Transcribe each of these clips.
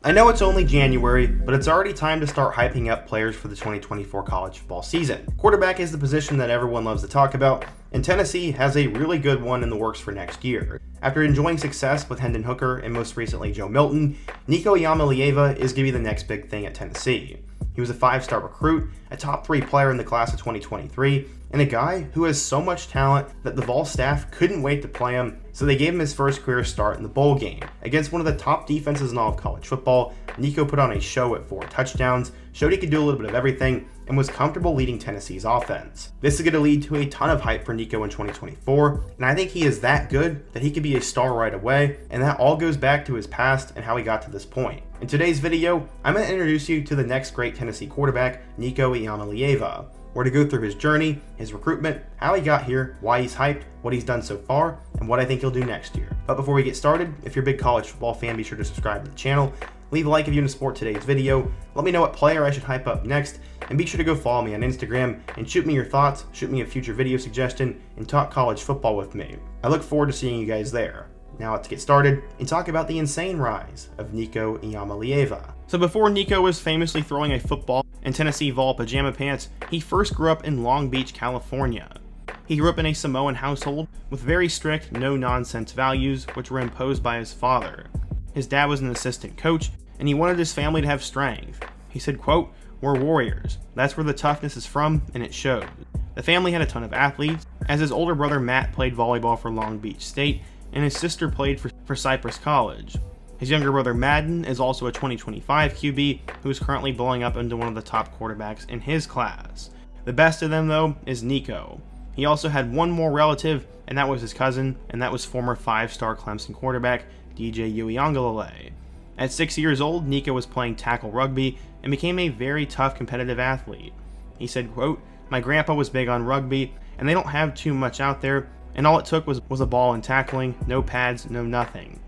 I know it's only January, but it's already time to start hyping up players for the 2024 college football season. Quarterback is the position that everyone loves to talk about, and Tennessee has a really good one in the works for next year. After enjoying success with Hendon and most recently Joe Milton, Nico Iamaleava is going to be the next big thing at Tennessee. He was a 5-star recruit, a top 3 player in the class of 2023, and a guy who has so much talent that the Vol staff couldn't wait to play him, so they gave him his first career start in the bowl game. Against one of the top defenses in all of college football, Nico put on a show at 4 touchdowns, showed he could do a little bit of everything, and was comfortable leading Tennessee's offense. This is going to lead to a ton of hype for Nico in 2024, and I think he is that good that he could be a star right away, and that all goes back to his past and how he got to this point. In today's video, I'm going to introduce you to the next great Tennessee quarterback, Nico Iamaleava. We're to go through his journey, his recruitment, how he got here, why he's hyped, what he's done so far, and what I think he'll do next year. But before we get started, if you're a big college football fan, be sure to subscribe to the channel, leave a like if you want to support today's video, let me know what player I should hype up next, and be sure to go follow me on Instagram and shoot me your thoughts, shoot me a future video suggestion, and talk college football with me. I look forward to seeing you guys there. Now let's get started and talk about the insane rise of Nico Iamaleava. So before Nico was famously throwing a football in Tennessee Vol pajama pants, he first grew up in Long Beach, California. He grew up in a Samoan household with very strict, no-nonsense values which were imposed by his father. His dad was an assistant coach, and he wanted his family to have strength. He said, quote, "We're warriors. That's where the toughness is from, and it showed." The family had a ton of athletes, as his older brother Matt played volleyball for Long Beach State, and his sister played for Cypress College. His younger brother Madden is also a 2025 QB who is currently blowing up into one of the top quarterbacks in his class. The best of them, though, is Nico. He also had one more relative, and that was his cousin, and that was former 5-star Clemson quarterback DJ Uiagalelei. At 6 years old, Nico was playing tackle rugby and became a very tough competitive athlete. He said, quote, "My grandpa was big on rugby, and they don't have too much out there, and all it took was a ball and tackling, no pads, no nothing."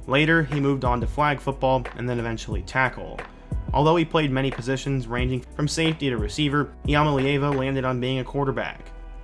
Later, he moved on to flag football and then eventually tackle. Although he played many positions ranging from safety to receiver, Iamaleava landed on being a quarterback.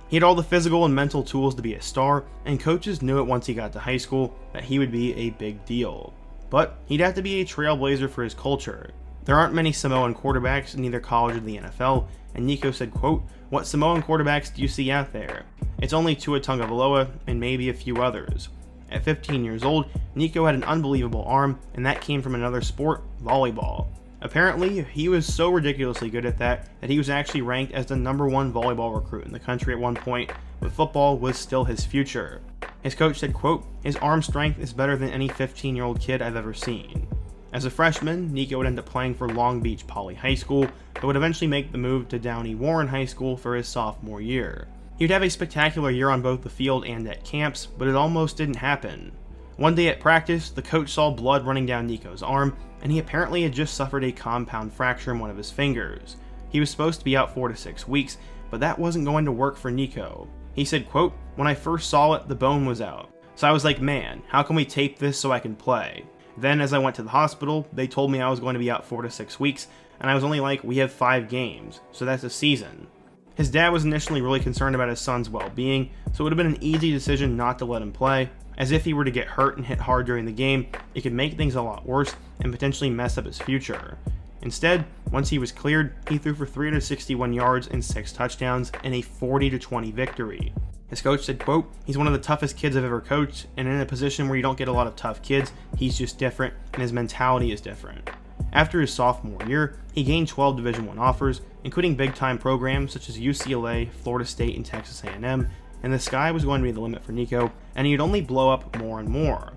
He had all the physical and mental tools to be a star, and coaches knew it once he got to high school that he would be a big deal. But he'd have to be a trailblazer for his culture. There aren't many Samoan quarterbacks in either college or the NFL, and Nico said, quote, "What Samoan quarterbacks do you see out there? It's only Tua Tagovailoa and maybe a few others." At 15 years old, Nico had an unbelievable arm, and that came from another sport, volleyball. Apparently, he was so ridiculously good at that he was actually ranked as the #1 volleyball recruit in the country at one point, but football was still his future. His coach said, quote, "His arm strength is better than any 15-year-old kid I've ever seen." As a freshman, Nico would end up playing for Long Beach Poly High School, but would eventually make the move to Downey Warren High School for his sophomore year. He would have a spectacular year on both the field and at camps, but it almost didn't happen. One day at practice, the coach saw blood running down Nico's arm, and he apparently had just suffered a compound fracture in one of his fingers. He was supposed to be out 4 to 6 weeks, but that wasn't going to work for Nico. He said, quote, "When I first saw it, the bone was out. So I was like, man, how can we tape this so I can play? Then as I went to the hospital, they told me I was going to be out 4 to 6 weeks, and I was only like, we have 5 games, so that's a season." His dad was initially really concerned about his son's well-being, so it would have been an easy decision not to let him play, as if he were to get hurt and hit hard during the game, it could make things a lot worse and potentially mess up his future. Instead, once he was cleared, he threw for 361 yards and 6 touchdowns in a 40-20 victory. His coach said, quote, "He's one of the toughest kids I've ever coached, and in a position where you don't get a lot of tough kids, he's just different, and his mentality is different." After his sophomore year, he gained 12 Division I offers, including big-time programs such as UCLA, Florida State, and Texas A&M, and the sky was going to be the limit for Nico, and he'd only blow up more and more.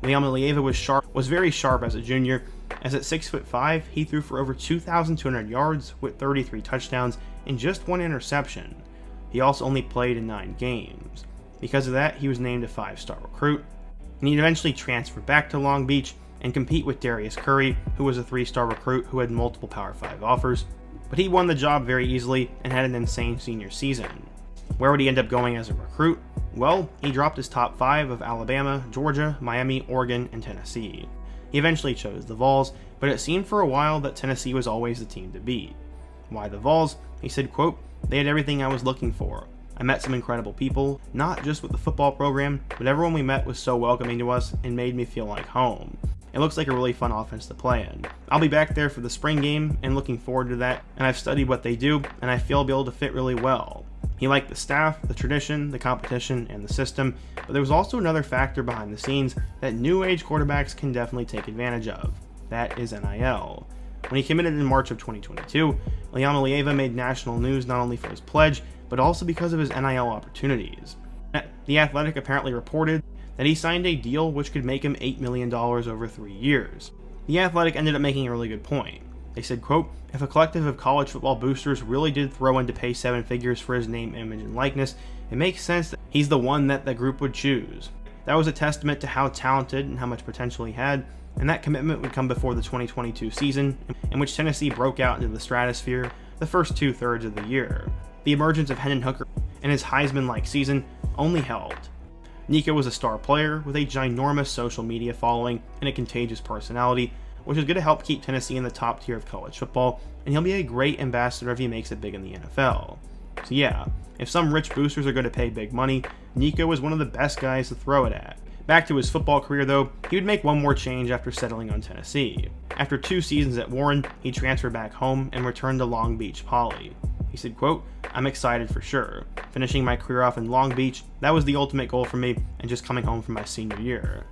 Iamaleava was very sharp as a junior, as at 6'5", he threw for over 2,200 yards with 33 touchdowns and just 1 interception. He also only played in 9 games. Because of that, he was named a 5-star recruit, and he'd eventually transfer back to Long Beach and compete with Darius Curry, who was a 3-star recruit who had multiple Power 5 offers, but he won the job very easily and had an insane senior season. Where would he end up going as a recruit? Well, he dropped his top 5 of Alabama, Georgia, Miami, Oregon, and Tennessee. He eventually chose the Vols, but it seemed for a while that Tennessee was always the team to beat. Why the Vols? He said, quote, "They had everything I was looking for. I met some incredible people, not just with the football program, but everyone we met was so welcoming to us and made me feel like home. It looks like a really fun offense to play in. I'll be back there for the spring game and looking forward to that, and I've studied what they do, and I feel I'll be able to fit really well. He liked the staff, the tradition, the competition, and the system, but there was also another factor behind the scenes that new age quarterbacks can definitely take advantage of. That is NIL. When he committed in March of 2022, Iamaleava made national news not only for his pledge, but also because of his NIL opportunities. The Athletic apparently reported that he signed a deal which could make him $8 million over 3 years. The Athletic ended up making a really good point. They said, quote, "If a collective of college football boosters really did throw in to pay 7 figures for his name, image, and likeness, it makes sense that he's the one that the group would choose." That was a testament to how talented and how much potential he had, and that commitment would come before the 2022 season, in which Tennessee broke out into the stratosphere the first 2/3 of the year. The emergence of Hendon and his Heisman-like season only helped. Nico was a star player with a ginormous social media following and a contagious personality, which is going to help keep Tennessee in the top tier of college football, and he'll be a great ambassador if he makes it big in the NFL. So yeah, if some rich boosters are going to pay big money, Nico was one of the best guys to throw it at. Back to his football career though, he would make one more change after settling on Tennessee. After 2 seasons at Warren, he transferred back home and returned to Long Beach Poly. He said, quote, "I'm excited for sure. Finishing my career off in Long Beach, that was the ultimate goal for me, and just coming home from my senior year."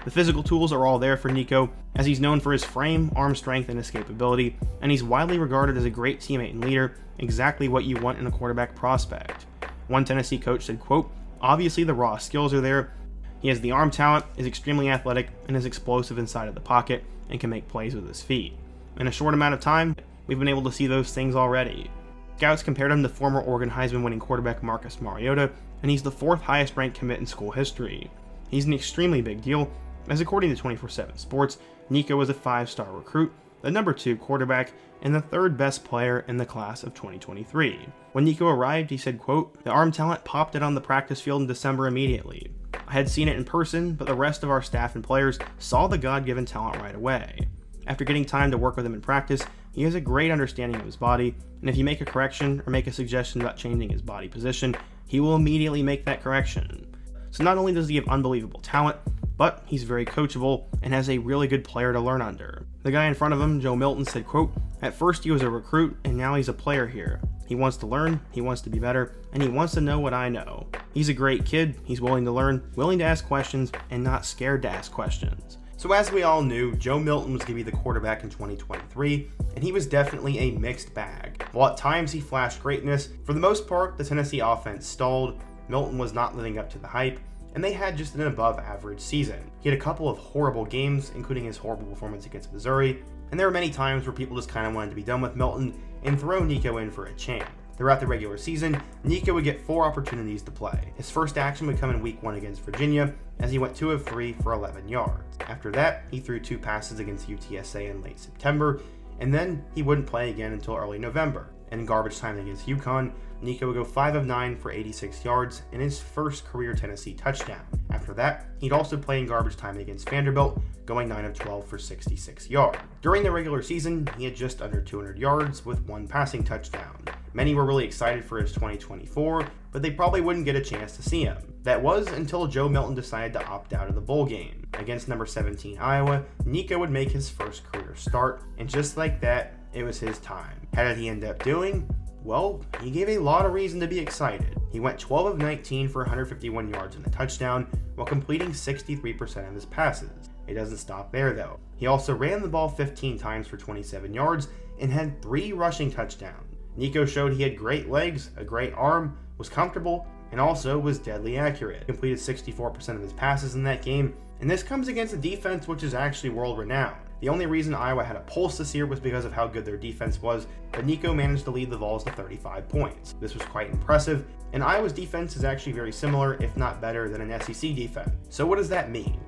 The physical tools are all there for Nico, as he's known for his frame, arm strength, and escapability, and he's widely regarded as a great teammate and leader, exactly what you want in a quarterback prospect. One Tennessee coach said, quote, "Obviously the raw skills are there. He has the arm talent, is extremely athletic, and is explosive inside of the pocket, and can make plays with his feet. In a short amount of time, we've been able to see those things already." Scouts compared him to former Oregon Heisman winning quarterback Marcus Mariota, and he's the 4th highest ranked commit in school history. He's an extremely big deal, as according to 24/7 Sports, Nico was a 5-star recruit, the number 2 quarterback, and the 3rd best player in the class of 2023. When Nico arrived, he said, quote, "The arm talent popped it on the practice field in December immediately. I had seen it in person, but the rest of our staff and players saw the God-given talent right away. After getting time to work with him in practice, he has a great understanding of his body, and if you make a correction or make a suggestion about changing his body position, he will immediately make that correction. So not only does he have unbelievable talent, but he's very coachable and has a really good player to learn under." The guy in front of him, Joe Milton, said, quote, "At first he was a recruit, and now he's a player here. He wants to learn, he wants to be better, and he wants to know what I know. He's a great kid, he's willing to learn, willing to ask questions, and not scared to ask questions." So as we all knew, Joe Milton was going to be the quarterback in 2023, and he was definitely a mixed bag. While at times he flashed greatness, for the most part, the Tennessee offense stalled, Milton was not living up to the hype, and they had just an above average season. He had a couple of horrible games, including his horrible performance against Missouri, and there were many times where people just kind of wanted to be done with Milton and throw Nico in for a chance. Throughout the regular season, Nico would get 4 opportunities to play. His first action would come in week 1 against Virginia, as he went 2 of 3 for 11 yards. After that, he threw 2 passes against UTSA in late September, and then he wouldn't play again until early November. In garbage time against UConn, Nico would go 5 of 9 for 86 yards and his first career Tennessee touchdown. After that, he'd also play in garbage time against Vanderbilt, going 9 of 12 for 66 yards. During the regular season, he had just under 200 yards with 1 passing touchdown. Many were really excited for his 2024, but they probably wouldn't get a chance to see him. That was until Joe Milton decided to opt out of the bowl game. Against number 17 Iowa, Nico would make his first career start, and just like that, it was his time. How did he end up doing? Well, he gave a lot of reason to be excited. He went 12 of 19 for 151 yards and a touchdown, while completing 63% of his passes. It doesn't stop there though. He also ran the ball 15 times for 27 yards and had 3 rushing touchdowns. Nico showed he had great legs, a great arm, was comfortable, and also was deadly accurate. He completed 64% of his passes in that game, and this comes against a defense which is actually world-renowned. The only reason Iowa had a pulse this year was because of how good their defense was, but Nico managed to lead the Vols to 35 points. This was quite impressive, and Iowa's defense is actually very similar, if not better, than an SEC defense. So what does that mean?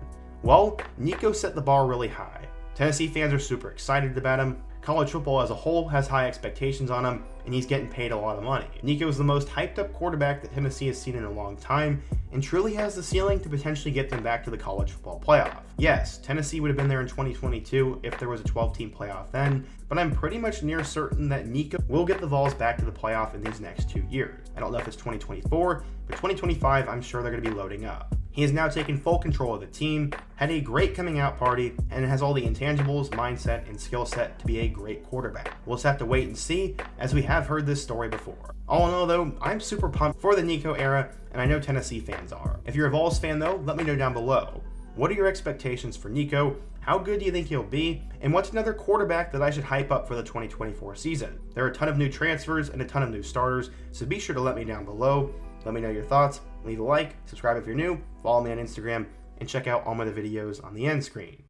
Well, Nico set the bar really high. Tennessee fans are super excited about him. College football as a whole has high expectations on him, and he's getting paid a lot of money. Nico is the most hyped up quarterback that Tennessee has seen in a long time, and truly has the ceiling to potentially get them back to the college football playoff. Yes, Tennessee would have been there in 2022 if there was a 12-team playoff then, but I'm pretty much near certain that Nico will get the Vols back to the playoff in these next 2 years. I don't know if it's 2024, but 2025 I'm sure they're going to be loading up. He has now taken full control of the team, had a great coming out party, and has all the intangibles, mindset, and skill set to be a great quarterback. We'll just have to wait and see, as we have heard this story before. All in all though, I'm super pumped for the Nico era, and I know Tennessee fans are. If you're a Vols fan though, let me know down below. What are your expectations for Nico? How good do you think he'll be? And what's another quarterback that I should hype up for the 2024 season? There are a ton of new transfers and a ton of new starters, so be sure to let me down below. Let me know your thoughts, leave a like, subscribe if you're new, follow me on Instagram, and check out all my other videos on the end screen.